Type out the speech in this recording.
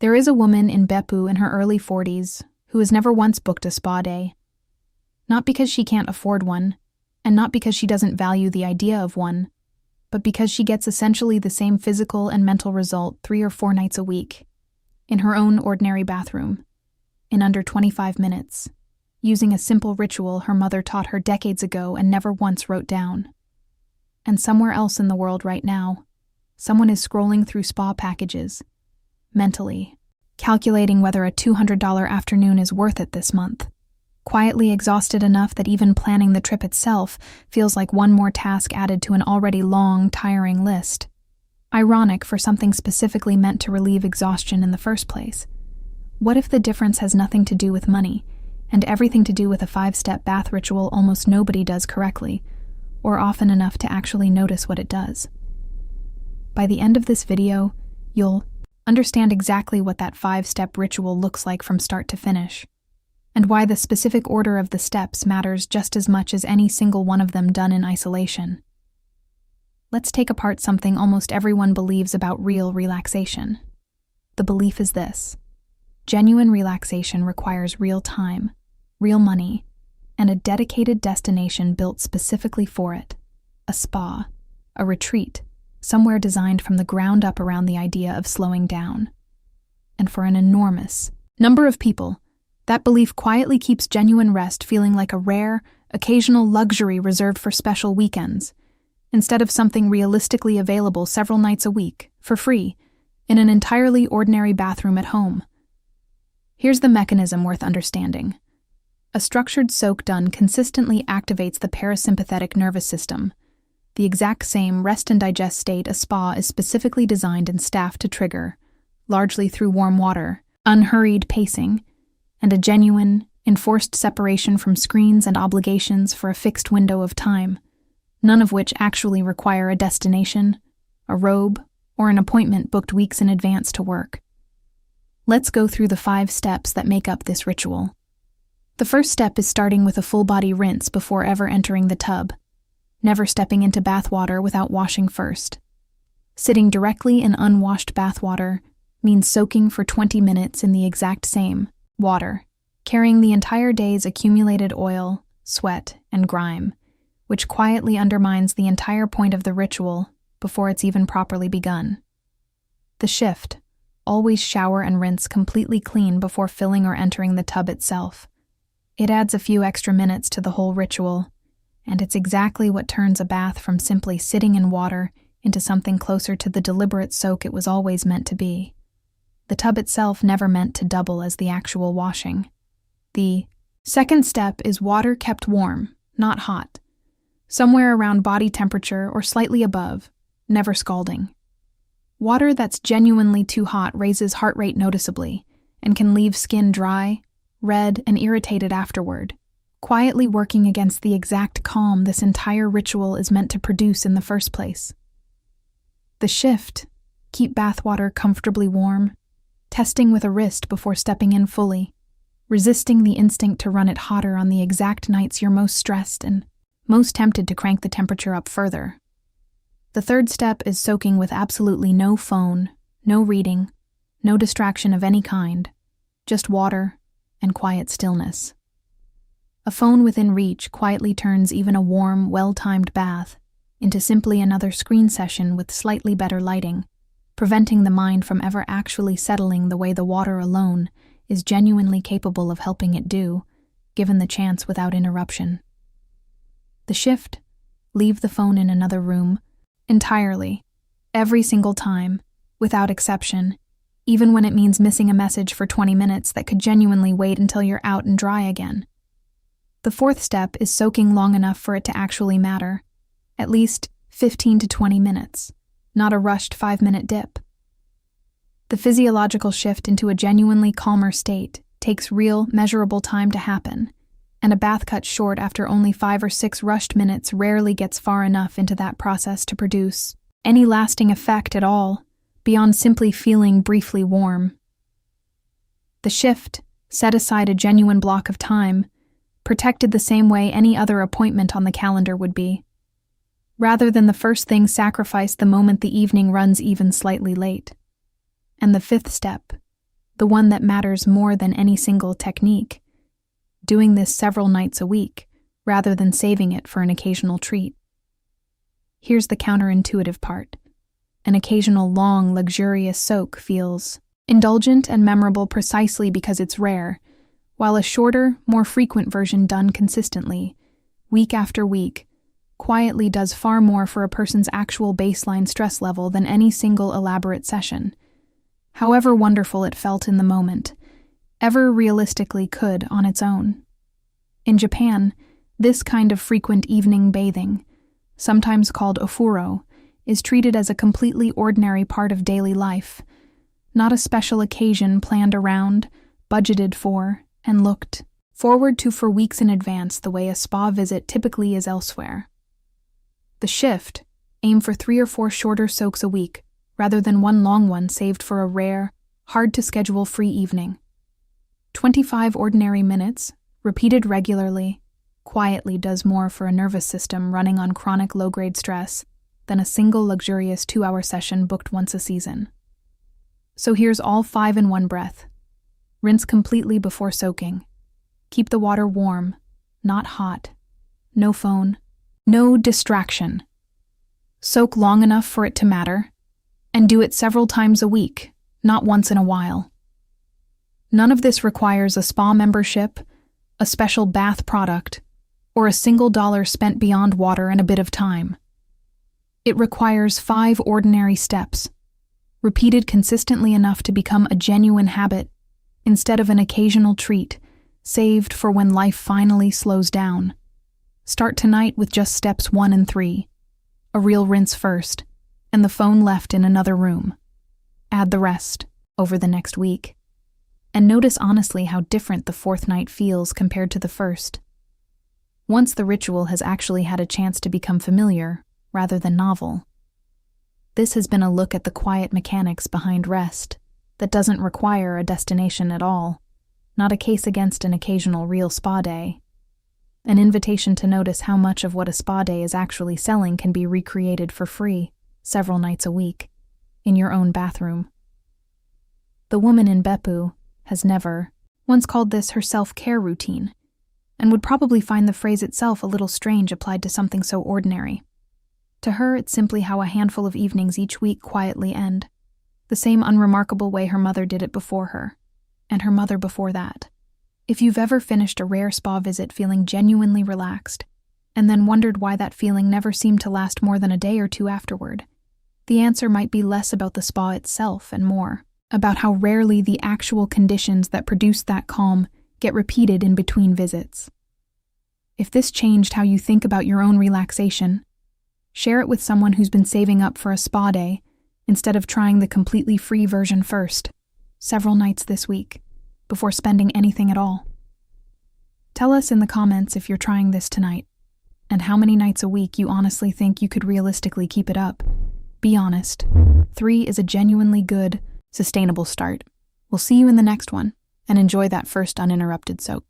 There is a woman in Beppu in her early 40s who has never once booked a spa day. Not because she can't afford one, and not because she doesn't value the idea of one, but because she gets essentially the same physical and mental result 3 or 4 nights a week, in her own ordinary bathroom, in under 25 minutes, using a simple ritual her mother taught her decades ago and never once wrote down. And somewhere else in the world right now, someone is scrolling through spa packages, mentally, calculating whether a $200 afternoon is worth it this month, quietly exhausted enough that even planning the trip itself feels like one more task added to an already long, tiring list. Ironic for something specifically meant to relieve exhaustion in the first place. What if the difference has nothing to do with money, and everything to do with a 5-step bath ritual almost nobody does correctly, or often enough to actually notice what it does? By the end of this video, you'll understand exactly what that 5-step ritual looks like from start to finish, and why the specific order of the steps matters just as much as any single one of them done in isolation. Let's take apart something almost everyone believes about real relaxation. The belief is this: genuine relaxation requires real time, real money, and a dedicated destination built specifically for it. A spa, a retreat, somewhere designed from the ground up around the idea of slowing down. And for an enormous number of people, that belief quietly keeps genuine rest feeling like a rare, occasional luxury reserved for special weekends, instead of something realistically available several nights a week, for free, in an entirely ordinary bathroom at home. Here's the mechanism worth understanding. A structured soak done consistently activates the parasympathetic nervous system, the exact same rest and digest state a spa is specifically designed and staffed to trigger, largely through warm water, unhurried pacing, and a genuine, enforced separation from screens and obligations for a fixed window of time, none of which actually require a destination, a robe, or an appointment booked weeks in advance to work. Let's go through the 5 steps that make up this ritual. The first step is starting with a full-body rinse before ever entering the tub, never stepping into bath water without washing first. Sitting directly in unwashed bath water means soaking for 20 minutes in the exact same water, carrying the entire day's accumulated oil, sweat, and grime, which quietly undermines the entire point of the ritual before it's even properly begun. The shift: always shower and rinse completely clean before filling or entering the tub itself. It adds a few extra minutes to the whole ritual, and it's exactly what turns a bath from simply sitting in water into something closer to the deliberate soak it was always meant to be. The tub itself never meant to double as the actual washing. The second step is water kept warm, not hot, somewhere around body temperature or slightly above, never scalding. Water that's genuinely too hot raises heart rate noticeably and can leave skin dry, red, and irritated afterward, quietly working against the exact calm this entire ritual is meant to produce in the first place. The shift: keep bathwater comfortably warm, testing with a wrist before stepping in fully, resisting the instinct to run it hotter on the exact nights you're most stressed and most tempted to crank the temperature up further. The third step is soaking with absolutely no phone, no reading, no distraction of any kind, just water and quiet stillness. A phone within reach quietly turns even a warm, well-timed bath into simply another screen session with slightly better lighting, preventing the mind from ever actually settling the way the water alone is genuinely capable of helping it do, given the chance without interruption. The shift: leave the phone in another room, entirely, every single time, without exception, even when it means missing a message for 20 minutes that could genuinely wait until you're out and dry again. The fourth step is soaking long enough for it to actually matter, at least 15 to 20 minutes, not a rushed 5-minute dip. The physiological shift into a genuinely calmer state takes real, measurable time to happen, and a bath cut short after only 5 or 6 rushed minutes rarely gets far enough into that process to produce any lasting effect at all, beyond simply feeling briefly warm. The shift set aside a genuine block of time, protected the same way any other appointment on the calendar would be. Rather than the first thing sacrificed the moment the evening runs even slightly late. And the fifth step: the one that matters more than any single technique. Doing this several nights a week, rather than saving it for an occasional treat. Here's the counterintuitive part. An occasional long, luxurious soak feels indulgent and memorable precisely because it's rare, while a shorter, more frequent version done consistently, week after week, quietly does far more for a person's actual baseline stress level than any single elaborate session. However wonderful it felt in the moment, ever realistically could on its own. In Japan, this kind of frequent evening bathing, sometimes called ofuro, is treated as a completely ordinary part of daily life, not a special occasion planned around, budgeted for, and looked forward to for weeks in advance the way a spa visit typically is elsewhere. The shift, aim for 3 or 4 shorter soaks a week, rather than one long one saved for a rare, hard-to-schedule free evening. 25 ordinary minutes, repeated regularly, quietly does more for a nervous system running on chronic low-grade stress than a single luxurious 2-hour session booked once a season. So here's all 5 in one breath. Rinse completely before soaking. Keep the water warm, not hot. No phone, no distraction. Soak long enough for it to matter, and do it several times a week, not once in a while. None of this requires a spa membership, a special bath product, or a single dollar spent beyond water and a bit of time. It requires 5 ordinary steps, repeated consistently enough to become a genuine habit instead of an occasional treat, saved for when life finally slows down. Start tonight with just steps 1 and 3, a real rinse first, and the phone left in another room. Add the rest over the next week. And notice honestly how different the 4th night feels compared to the first. Once the ritual has actually had a chance to become familiar, rather than novel. This has been a look at the quiet mechanics behind rest that doesn't require a destination at all, not a case against an occasional real spa day. An invitation to notice how much of what a spa day is actually selling can be recreated for free, several nights a week, in your own bathroom. The woman in Beppu has never once called this her self-care routine, and would probably find the phrase itself a little strange applied to something so ordinary. To her, it's simply how a handful of evenings each week quietly end, the same unremarkable way her mother did it before her, and her mother before that. If you've ever finished a rare spa visit feeling genuinely relaxed, and then wondered why that feeling never seemed to last more than a day or 2 afterward, the answer might be less about the spa itself and more about how rarely the actual conditions that produce that calm get repeated in between visits. If this changed how you think about your own relaxation, share it with someone who's been saving up for a spa day instead of trying the completely free version first, several nights this week, before spending anything at all. Tell us in the comments if you're trying this tonight, and how many nights a week you honestly think you could realistically keep it up. Be honest. 3 is a genuinely good, sustainable start. We'll see you in the next one, and enjoy that first uninterrupted soak.